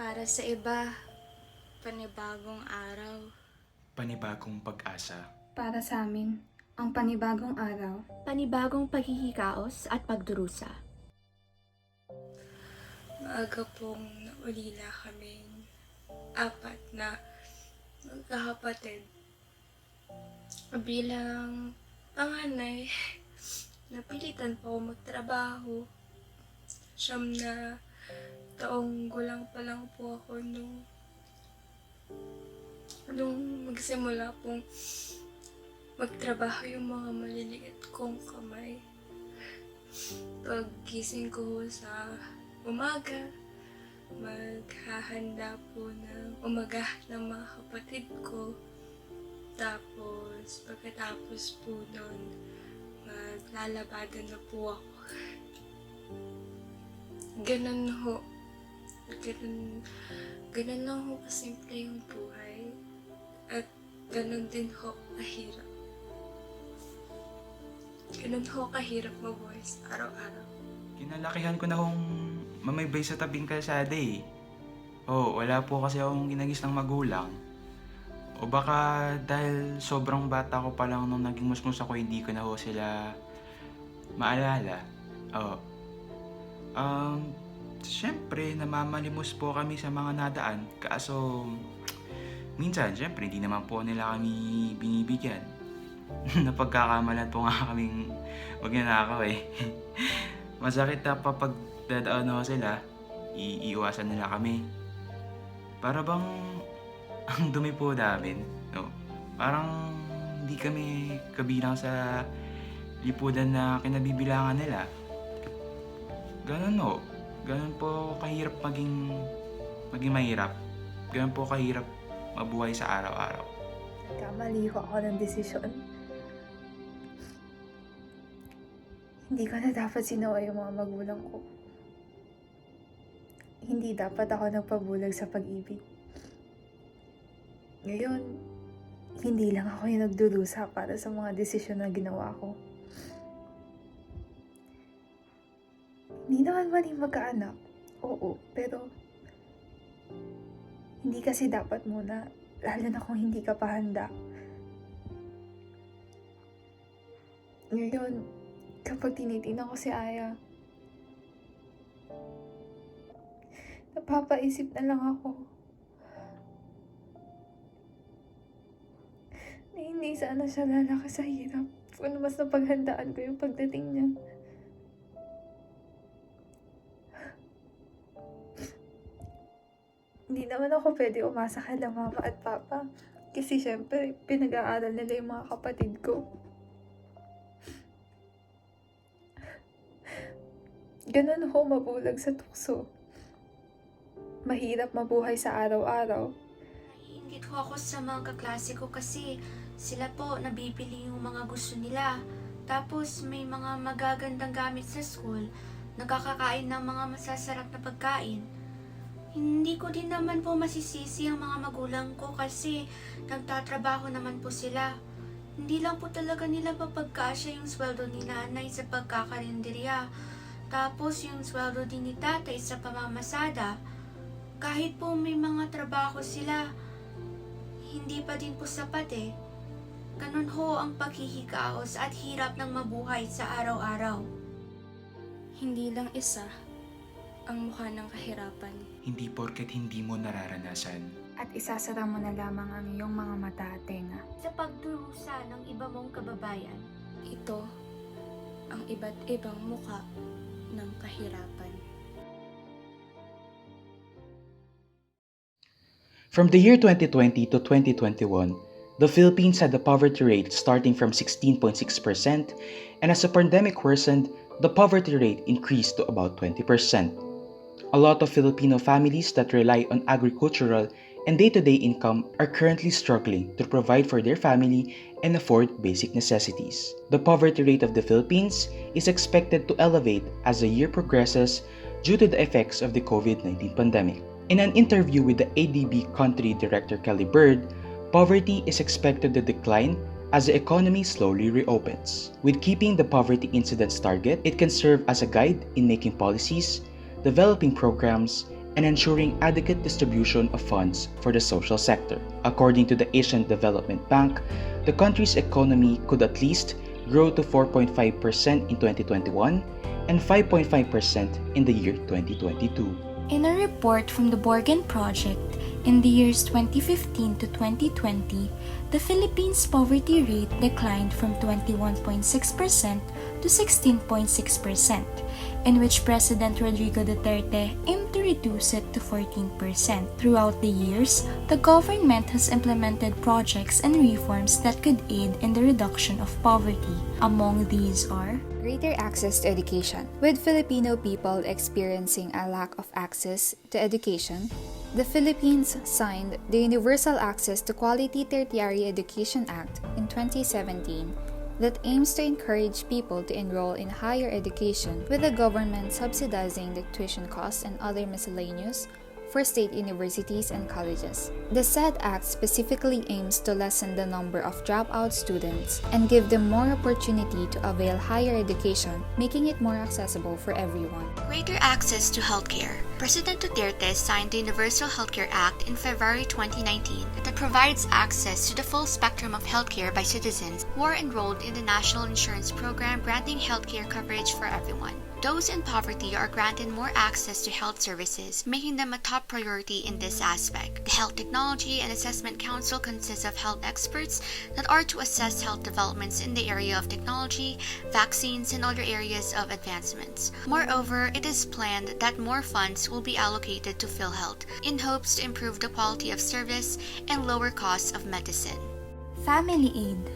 Para sa iba, panibagong araw. Panibagong pag-asa. Para sa amin, ang panibagong araw. Panibagong paghihikaos at pagdurusa. Maaga pong naulila kaming apat na magkakapatid. Bilang panganay, napilitan po ako magtrabaho. 9 na taong gulang pa lang po ako nung magsimula pong magtrabaho yung mga maliliit kong kamay. Paggising ko sa umaga, maghahanda po ng umaga ng mga kapatid ko. Tapos, pagkatapos po nun, maglalabada na po ako. Ganun ho. Ganun lang ho kasimple yung buhay. At ganun din ho kahirap. Ganun ho kahirap mabuhay sa araw-araw. Kinalakihan ko na kung mamaybay sa tabing kalsada eh. Wala po kasi akong ginagis ng magulang. O baka dahil sobrang bata ko pa lang nung naging musmus ako, hindi ko na ho sila maalala. Siyempre, namamalimos po kami sa mga nadaan. Kaso, minsan, siyempre, hindi naman po nila kami binibigyan. Napagkakamalan po nga kaming magnanakaw eh. Masakit na kapag dadaan ako sila, iiwasan nila kami. Para bang ang dumi po namin, no? Parang hindi kami kabilang sa lipunan na kinabibilangan nila. Ganun no. Ganun po kahirap maging mahirap. Ganun po kahirap mabuhay sa araw-araw. Kamali ko ako ng desisyon. Hindi ko na dapat sinawa yung mga magulang ko. Hindi dapat ako nagpabulag sa pag-ibig. Ngayon, hindi lang ako yung nagdurusa para sa mga desisyon na ginawa ko. Hindi naman maling magkaanak. Oo, pero hindi kasi dapat muna, lalo na kung hindi ka pa handa. Ngayon, kapag tinitingnan ko si Aya, napapaisip na lang ako na hindi sana siya lalaki sa hirap kung mas napaghandaan ko yung pagdating niya. Hindi naman ako pwede umasa kala mama at papa. Kasi syempre, pinag-aaral nila yung mga kapatid ko. Ganun ho mabulag sa tukso. Mahirap mabuhay sa araw-araw. Naiingit ko ako sa mga kaklase ko kasi sila po nabibili yung mga gusto nila. Tapos may mga magagandang gamit sa school, nakakakain ng mga masasarap na pagkain. Hindi ko din naman po masisisi ang mga magulang ko kasi nagtatrabaho naman po sila. Hindi lang po talaga nila papagkasya yung sweldo ni nanay sa pagkakarinderya. Tapos yung sweldo din ni tatay sa pamamasada. Kahit po may mga trabaho sila, hindi pa din po sapat eh. Ganun ho ang paghihikaos at hirap ng mabuhay sa araw-araw. Hindi lang isa ang mukha ng kahirapan. Hindi porket hindi mo nararanasan. At isasara mo na lamang ang iyong mga mata at tenga. Sa pagdurusa ng iba mong kababayan. Ito ang iba't ibang mukha ng kahirapan. From the year 2020 to 2021, the Philippines had a poverty rate starting from 16.6%, and as the pandemic worsened, the poverty rate increased to about 20%. A lot of Filipino families that rely on agricultural and day-to-day income are currently struggling to provide for their family and afford basic necessities. The poverty rate of the Philippines is expected to elevate as the year progresses due to the effects of the COVID-19 pandemic. In an interview with the ADB Country Director Kyla, poverty is expected to decline as the economy slowly reopens. With keeping the poverty incidence target, it can serve as a guide in making policies, developing programs, and ensuring adequate distribution of funds for the social sector. According to the Asian Development Bank, the country's economy could at least grow to 4.5% in 2021 and 5.5% in the year 2022. In a report from the Borgen Project, in the years 2015 to 2020, the Philippines' poverty rate declined from 21.6% to 16.6%, in which President Rodrigo Duterte aimed to reduce it to 14%. Throughout the years, the government has implemented projects and reforms that could aid in the reduction of poverty. Among these are greater access to education. With Filipino people experiencing a lack of access to education, the Philippines signed the Universal Access to Quality Tertiary Education Act in 2017 that aims to encourage people to enroll in higher education, with the government subsidizing the tuition costs and other miscellaneous for state universities and colleges. The said act specifically aims to lessen the number of dropout students and give them more opportunity to avail higher education, making it more accessible for everyone. Greater access to healthcare. President Duterte signed the Universal Healthcare Act in February 2019 that provides access to the full spectrum of healthcare by citizens who are enrolled in the National Insurance Program, granting healthcare coverage for everyone. Those in poverty are granted more access to health services, making them a top priority in this aspect. The Health Technology and Assessment Council consists of health experts that are to assess health developments in the area of technology, vaccines, and other areas of advancements. Moreover, it is planned that more funds will be allocated to PhilHealth in hopes to improve the quality of service and lower costs of medicine. Family Aid.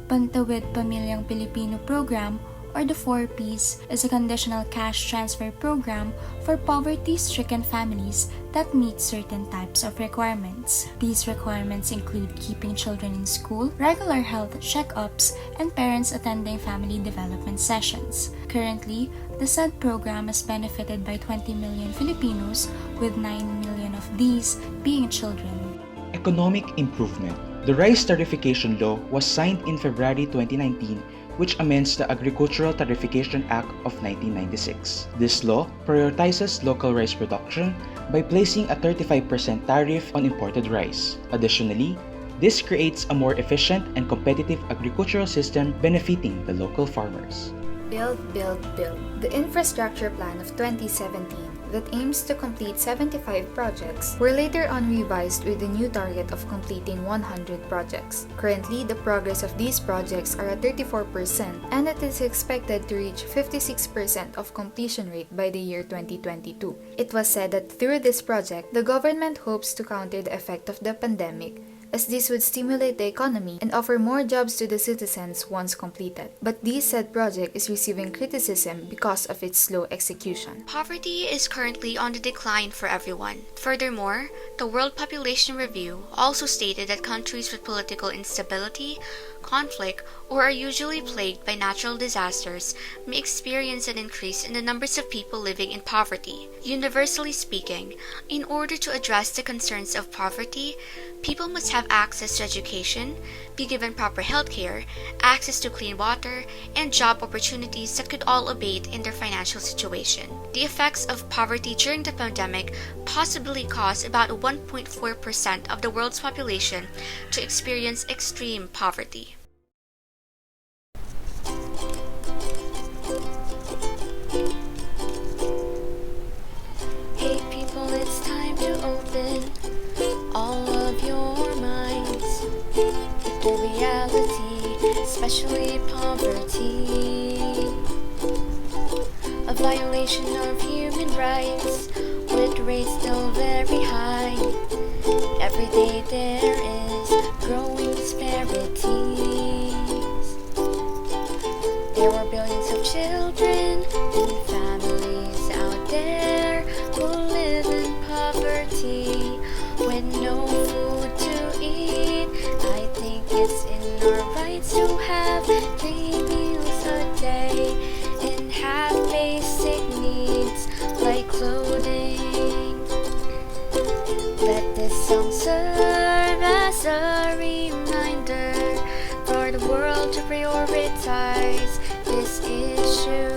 Pantawid Pamilyang Pilipino Program, or the 4Ps, is a conditional cash transfer program for poverty-stricken families that meet certain types of requirements. These requirements include keeping children in school, regular health checkups, and parents attending family development sessions. Currently, the said program has benefited by 20 million Filipinos, with 9 million of these being children. Economic improvement. The Rice Tarification Law was signed in February 2019, which amends the Agricultural Tarification Act of 1996. This law prioritizes local rice production by placing a 35% tariff on imported rice. Additionally, this creates a more efficient and competitive agricultural system benefiting the local farmers. Build, build, build. The infrastructure plan of 2017 that aims to complete 75 projects were later on revised with a new target of completing 100 projects. Currently, the progress of these projects are at 34%, and it is expected to reach 56% of completion rate by the year 2022. It was said that through this project, the government hopes to counter the effect of the pandemic, as this would stimulate the economy and offer more jobs to the citizens once completed. But this said project is receiving criticism because of its slow execution. Poverty is currently on the decline for everyone. Furthermore, the World Population Review also stated that countries with political instability, conflict, or are usually plagued by natural disasters may experience an increase in the numbers of people living in poverty. Universally speaking, in order to address the concerns of poverty, people must have access to education, be given proper health care, access to clean water, and job opportunities that could all abate in their financial situation. The effects of poverty during the pandemic possibly caused about 1.4% of the world's population to experience extreme poverty. Hey people, it's time to open all of your minds with the reality, especially poverty, a violation of human rights with rates still very high. Every day there is growing disparities. There are billions of children and families out there who live in poverty with no food to eat. I think it's in our rights to have 3 meals a day and have basic needs like clothing. Let this song serve as a reminder for the world to prioritize this issue.